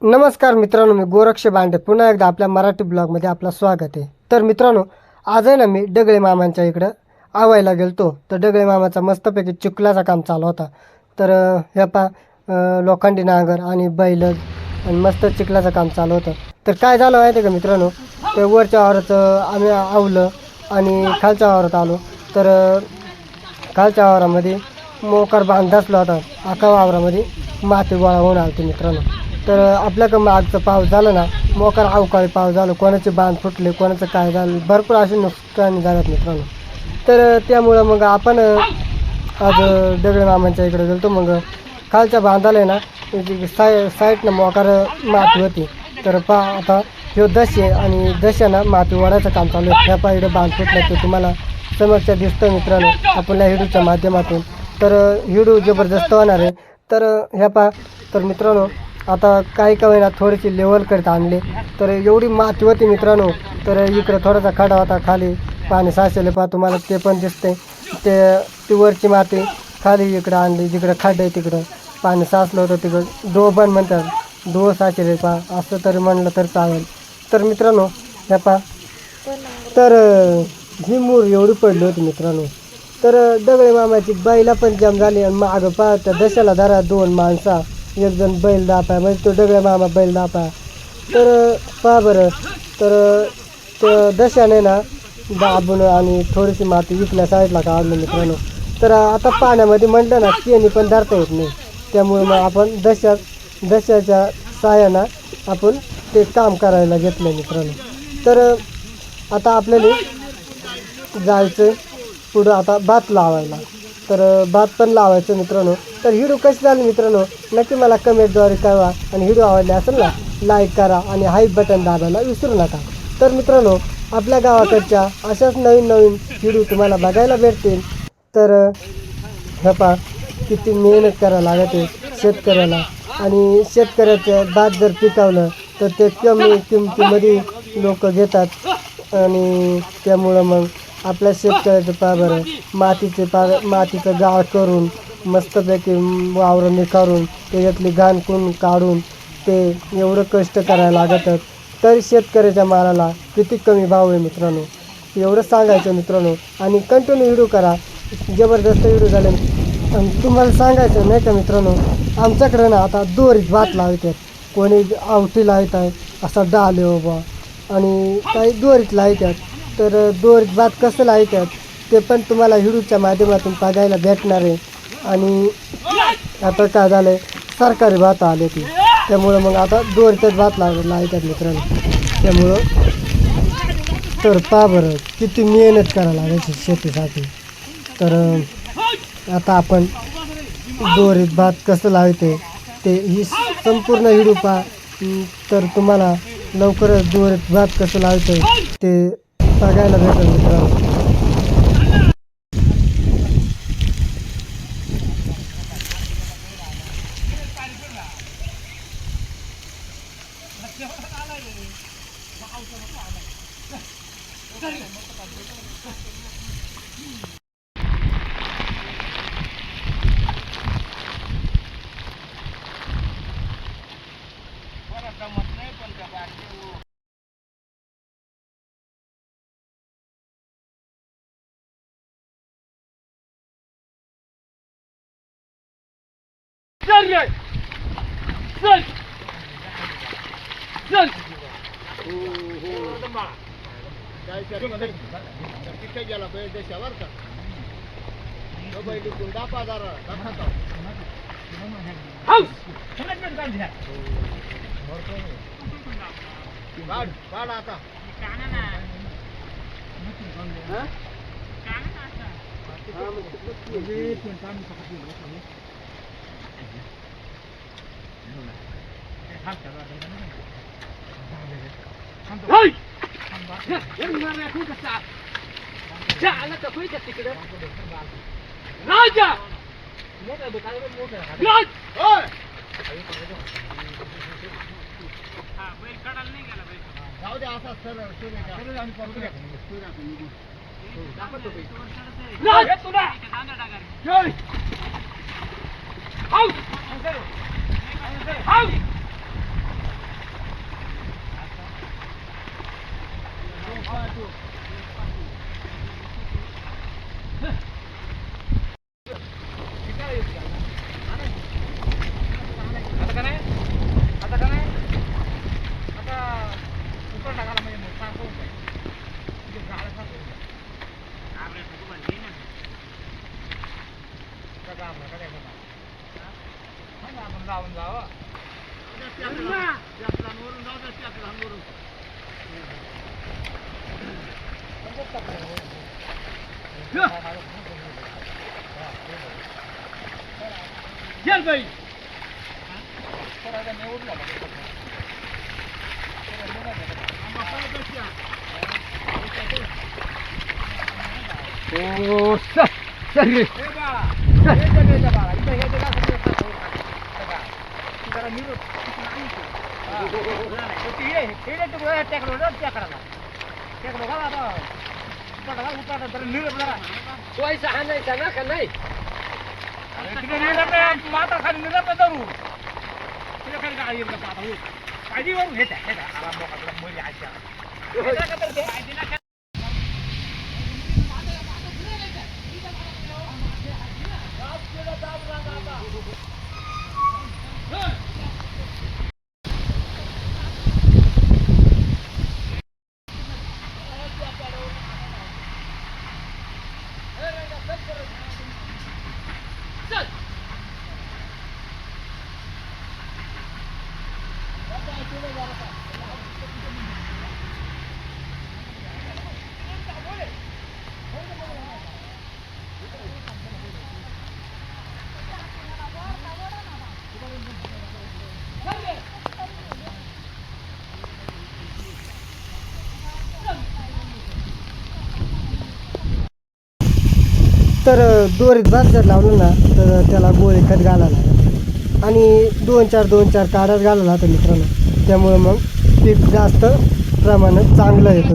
नमस्कार मित्रांनो, मी गोरक्ष बांडे पुन्हा एकदा आपल्या मराठी ब्लॉगमध्ये आपलं स्वागत आहे. तर मित्रांनो, आज आहे ना मी डगळे मामांच्या इकडं आवायला गेलतो. तर डगळे मामाचा मस्तपैकी चिखलाचा काम चालू होता. तर ह्या लोखंडी नांगर आणि बैल आणि मस्त चिखलाचं काम चालू होतं. तर काय झालं माहिती आहे का मित्रांनो, ते वरच्या वावराचं आम्ही आवलं आणि खालच्या वावरात आलो. तर खालच्या वावरामध्ये मोकार बांध धसला होता. अख्खा वावरामध्ये माती गोळा होऊन आली मित्रांनो. तर आपल्याकडं मागचं पाऊस झालं ना, मोकार अवकाळी पाऊस झालं, कोणाचे बांध फुटले, कोणाचं काय झालं, भरपूर असे नुकसान झाल्यात मित्रांनो. तर त्यामुळं मग आपण आज दगडे मामांच्या इकडे गेलो. मग खालच्या बांधाला आहे ना साईडनं मोकार माती होती. तर आता ह्यो दशे आणि दशानं माती ओढायचं काम चालू आहे. ह्या इकडं बांध फुटलं ते तुम्हाला समक्ष दिसतं मित्रांनो आपल्या हिडूच्या माध्यमातून. तर हिडू जबरदस्त होणार आहे. तर तर मित्रांनो, आता काही का होईना थोडीशी लेवल करत आणले. तर एवढी माती होती मित्रांनो. तर इकडं थोडासा खडा होता, खाली पाणी साचले तुम्हाला ते पण दिसते. ती वरची माती खाली इकडं आणली, जिकडं खड्डे तिकडं पाणी साचलं होतं, तिकडं डोबण म्हणतात, डोह साचले असं तरी म्हणलं तर चालेल. तर मित्रांनो तर ही मूर एवढी पडली होती मित्रांनो. तर दगडे मामाची बैला पण जाम झाली आणि मागं त्या दशाला धरा दोन माणसा, एक जण बैल दापाय म्हणजे तो दगडे मामा बैल दापाय. तर पहा बरं, तर दशाने ना दाबून आणि थोडीशी माती विकल्या साईडला काढलं मित्रांनो. तर आता पाण्यामध्ये म्हटलं ना केणी पण धरता येत नाही. त्यामुळे मग आपण दशाच्या साह्यानं आपण ते काम करायला घेतलं मित्रांनो. तर आता आपल्याला जायचं पुढं आता भात लावायला. तर भात पण लावायचं मित्रांनो. तर व्हिडिओ कशी झाली मित्रांनो नक्की मला कमेंटद्वारे कळवा. आणि व्हिडिओ आवडले असेल ना लाईक करा आणि हाय बटन दाबायला विसरू नका. तर मित्रांनो, आपल्या गावाकडच्या अशाच नवीन व्हिडिओ तुम्हाला बघायला भेटतील. तर किती मेहनत करायला लागते शेतकऱ्याला. आणि शेतकऱ्याचं भात जर पिकवलं तर ते कमी किमतीमध्ये लोक घेतात. आणि त्यामुळं मग आपल्या शेतकऱ्याचं बरं मातीचं गाळ करून मस्तपैकी वावरं निखारून त्याच्यातली घाणकून काढून ते एवढं कष्ट करायला लागतात. तरी शेतकऱ्याच्या मालाला किती कमी भाव आहे मित्रांनो, एवढं सांगायचं मित्रांनो. आणि कंटिन्यू व्हिडिओ करा, जबरदस्त व्हिडिओ झाले. आणि तुम्हाला सांगायचं नाही का मित्रांनो, आमच्याकडं ना आता दोरीत भात लावतात, कोणी आवटी लावत आहे असा डाले बाबा, आणि काही दोरीत लावतात. तर दोरीत भात कसं लावतात ते पण तुम्हाला व्हिडिओच्या माध्यमातून बघायला भेटणार आहे. आणि आता काय झालं आहे, सरकारी भात आले ती, त्यामुळं मग आता दोरीतच भात लावतात मित्रांनो. त्यामुळं तर पहा बरं किती मेहनत करायला लागायची शेतीसाठी. तर आता आपण दोरीत भात कसं लावते ते ही संपूर्ण व्हिडिओ पहा. तर तुम्हाला लवकरच दोरीत भात कसं लावते ते बघायला भेटेल मित्रांनो. तिथे गेला बैल देशावर का बैल दापा जरा काढ आता तिकडे राजा जाऊ दे असा सरळ वरून जाऊ दे ट्रॅक्टरांवरून. चल बाई माता खाली निघत धरू तिला खाली काय येईल का पाहता हो काळजी वरून घेता आला मोका मरी आशा तर दोरीत भात जर लावलं ना तर त्याला गोळे खत घालायला लागतं आणि 2-4 काढाच घालायला लागतं मित्रांनो. त्यामुळे मग पीक जास्त प्रमाणात चांगलं येतं.